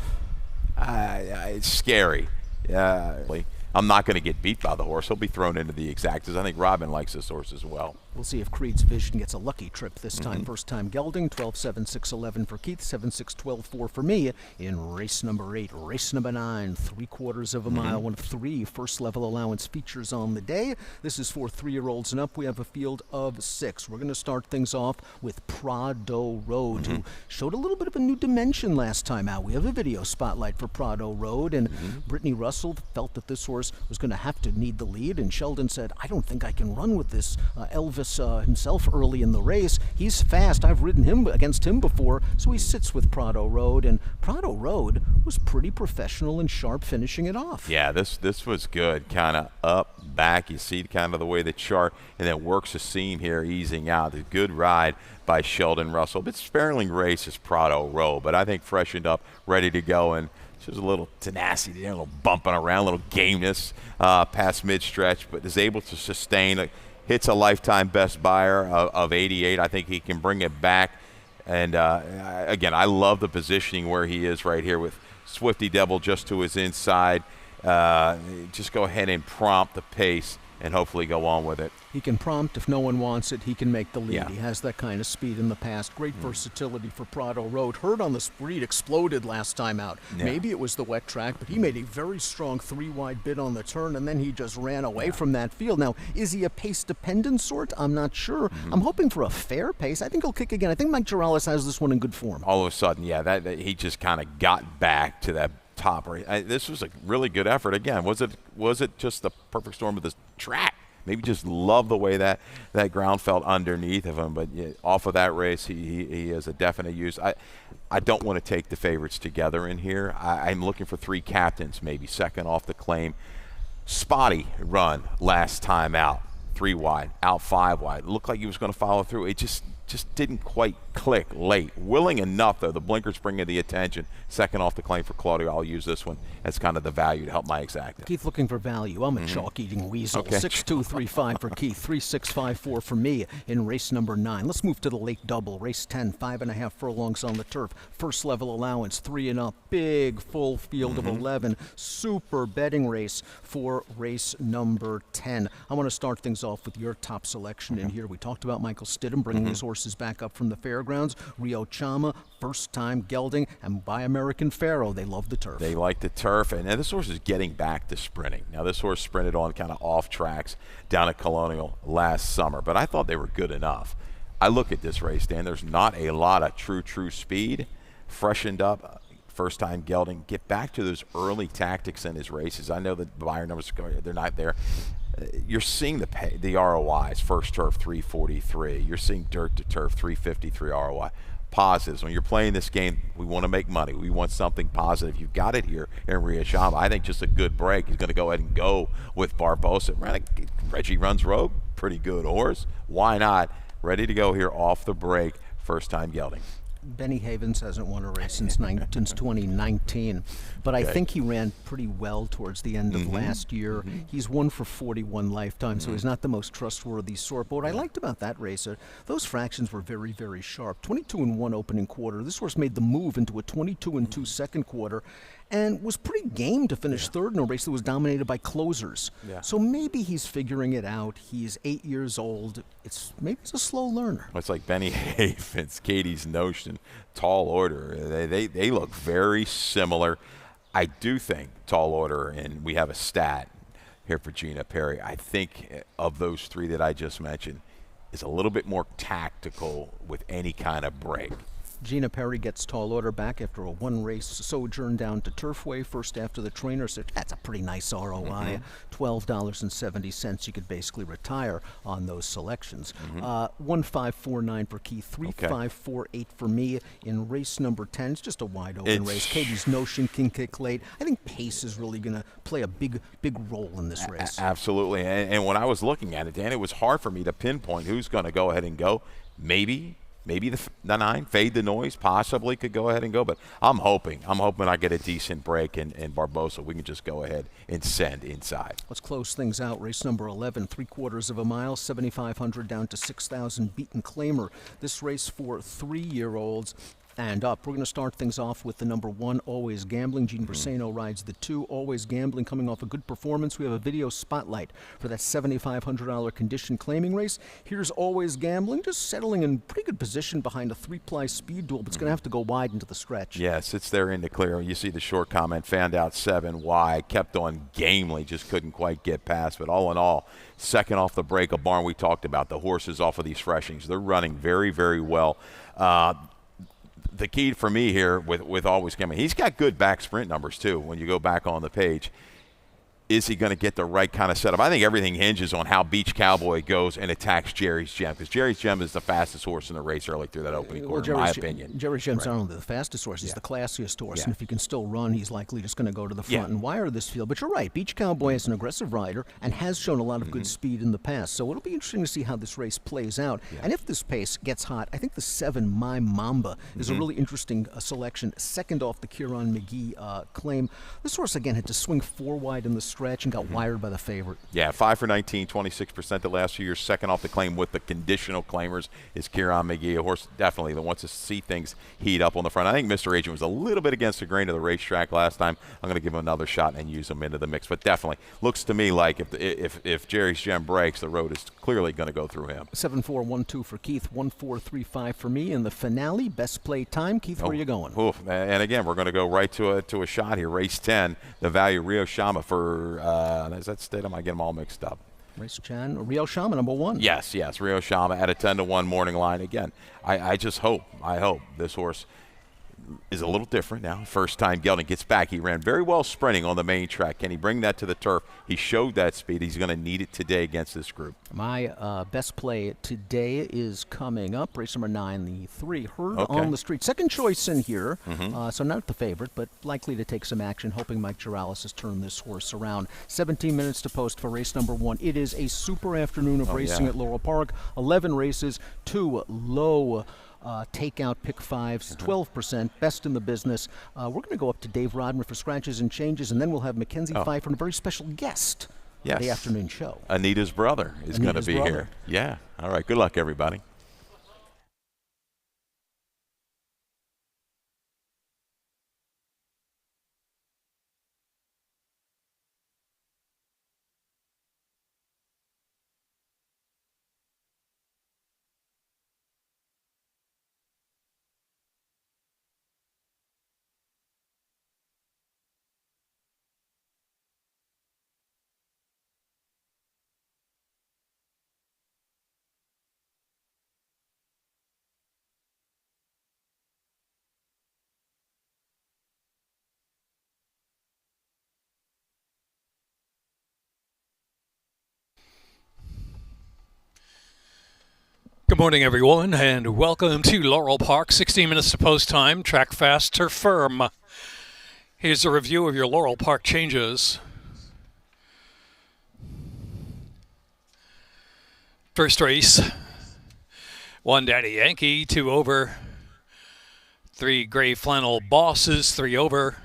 It's scary. I'm not going to get beat by the horse. He'll be thrown into the exactas. I think Robin likes this horse as well. We'll see if Creed's Vision gets a lucky trip this time. First time gelding, 12-7, 6-11 for Keith, 7-6, 12-4 for me in race number 8. Race number 9, 3/4 of a mile, one of 3 first level allowance features on the day. This is for 3-year-olds and up. We have a field of 6. We're going to start things off with Prado Road, who showed a little bit of a new dimension last time out. We have a video spotlight for Prado Road, and Brittany Russell felt that this horse was going to have to need the lead, and Sheldon said, I don't think I can run with this. Elvis himself early in the race. He's fast. I've ridden him against him before, so he sits with Prado Road, and Prado Road was pretty professional and sharp finishing it off. Yeah, this was good. Kind of up, back. You see kind of the way the chart, and then works a seam here, easing out. A good ride by Sheldon Russell. A bit sparing race is Prado Road, but I think freshened up, ready to go, and there's a little tenacity there, a little bumping around, a little gameness past mid-stretch, but is able to sustain. Hits a lifetime best buyer of 88. I think he can bring it back. And, again, I love the positioning where he is right here with Swifty Devil just to his inside. Just go ahead and prompt the pace and hopefully go on with it. He can prompt. If no one wants it, he can make the lead. He has that kind of speed in the past. Great versatility for Prado Road. Hurt on the street, exploded last time out. Maybe it was the wet track, but he made a very strong 3-wide bid on the turn, and then he just ran away from that field. Now, is he a pace-dependent sort? I'm not sure. I'm hoping for a fair pace. I think he'll kick again. I think Mike Girales has this one in good form. All of a sudden, that he just kind of got back to that top. This was a really good effort. Again, was it just the perfect storm of this track? Maybe just love the way that ground felt underneath of him. But off of that race, he is a definite use. I don't want to take the favorites together in here. I'm looking for 3 captains, maybe second off the claim. spotty run last time out. 3 wide, out 5 wide. It looked like he was going to follow through. It just didn't quite click late. Willing enough, though. The blinkers bringing the attention. Second off the claim for Claudio. I'll use this one as kind of the value to help my exacta. Keith looking for value. I'm a chalk-eating weasel. Okay. 6-2-3-5 for Keith. 3-6-5-4 for me in race number 9. Let's move to the late double. Race 10, 5.5 furlongs on the turf. First level allowance, 3 and up. Big full field of 11. Super betting race for race number 10. I want to start things off with your top selection in here. We talked about Michael Stidham bringing his horses back up from the fairgrounds. Rio Chama, first time gelding, and by American Pharaoh. They love the turf. They like the turf, and this horse is getting back to sprinting. Now, this horse sprinted on kind of off tracks down at Colonial last summer, but I thought they were good enough. I look at this race, Dan. There's not a lot of true speed. Freshened up, first time gelding. Get back to those early tactics in his races. I know that the buyer numbers, they're not there. You're seeing the ROIs. First turf 343. You're seeing dirt to turf 353 ROI. Positives. When you're playing this game, we want to make money. We want something positive. You've got it here in Rio Chama. I think just a good break. He's going to go ahead and go with Barbosa. Reggie runs rogue. Pretty good horse. Why not? Ready to go here off the break. First time gelding. Benny Havens hasn't won a race since 2019, but I think he ran pretty well towards the end of last year. He's 1 for 41 lifetime, so he's not the most trustworthy sort. But what I liked about that race, those fractions were very, very sharp. 22-1 opening quarter. This horse made the move into a 22-2 second quarter, and was pretty game to finish third in a race that was dominated by closers. So maybe he's figuring it out. He's 8 years old. Maybe he's a slow learner. It's like Benny Havens, Katie's Notion, Tall Order. They look very similar. I do think Tall Order, and we have a stat here for Gina Perry, I think of those 3 that I just mentioned, is a little bit more tactical with any kind of break. Gina Perry gets Tall Order back after a one-race sojourn down to Turfway. First after the trainer said, that's a pretty nice ROI. $12.70. You could basically retire on those selections. 1-5-4-9 for Keith. 3-5-4-8 for me in race number 10. It's just a wide-open race. Katie's Notion can kick late. I think pace is really going to play a big role in this race. Absolutely. And when I was looking at it, Dan, it was hard for me to pinpoint who's going to go ahead and go. Maybe the 9, Fade the Noise, possibly could go ahead and go. But I'm hoping I get a decent break in Barbosa. We can just go ahead and send inside. Let's close things out. Race number 11, 3/4 of a mile, 7,500 down to 6,000. Beaten Claimer. This race for 3-year-olds and up. We're going to start things off with the number 1, Always Gambling. Gene Briseno rides the 2, Always Gambling, coming off a good performance. We have a video spotlight for that $7,500 condition claiming race. Here's Always Gambling, just settling in pretty good position behind a 3-ply speed duel, but it's going to have to go wide into the stretch. Yeah, sits there in the clear. You see the short comment, fanned out 7 wide, kept on gamely, just couldn't quite get past. But all in all, second off the break, a barn we talked about, the horses off of these freshings. They're running very, very well. The key for me here with Always Gambling, he's got good back sprint numbers too when you go back on the page. Is he going to get the right kind of setup? I think everything hinges on how Beach Cowboy goes and attacks Jerry's Gem, because Jerry's Gem is the fastest horse in the race early through that opening quarter, in my opinion. Jerry's Gem's not only the fastest horse, he's the classiest horse, and if he can still run, he's likely just going to go to the front and wire this field. But you're right, Beach Cowboy is an aggressive rider and has shown a lot of good speed in the past, so it'll be interesting to see how this race plays out. And if this pace gets hot, I think the 7, My Mamba, is a really interesting selection. Second off the Kieran McGee claim. This horse, again, had to swing 4 wide in the stretch and got wired by the favorite. Yeah, 5 for 19, 26% the last few years. Second off the claim with the conditional claimers is Kieran McGee, a horse definitely that wants to see things heat up on the front. I think Mr. Agent was a little bit against the grain of the racetrack last time. I'm going to give him another shot and use him into the mix. But definitely looks to me like if Jerry's Gem breaks, the road is clearly going to go through him. 7-4-1-2 for Keith, 1-4-3-5 for me. In the finale, best play time. Keith, where are you going? And again, we're going to go right to a shot here. Race 10, the value Rio Chama for is that Stidham? I get them all mixed up. Race Chan, Rio Chama, number 1. Yes, Rio Chama at a 10-1 morning line. Again, I hope this horse is a little different now. First time Gelding gets back. He ran very well sprinting on the main track. Can he bring that to the turf? He showed that speed. He's going to need it today against this group. My best play today is coming up. Race number 9, the 3 Herd on the Street. Second choice in here, so not the favorite, but likely to take some action, hoping Mike Girales has turned this horse around. 17 minutes to post for race number 1. It is a super afternoon of racing at Laurel Park. 11 races, 2 low takeout pick 5s, 12%, best in the business. We're going to go up to Dave Rodman for scratches and changes, and then we'll have Mackenzie Pfeiffer and a very special guest for the afternoon show. Anita's brother is going to be here. Yeah. All right. Good luck, everybody. Good morning, everyone, and welcome to Laurel Park. 16 minutes to post time. Track fast, turf firm. Here's a review of your Laurel Park changes. First race, 1 Daddy Yankee, 2 over. 3 Gray Flannel Bosses, 3 over.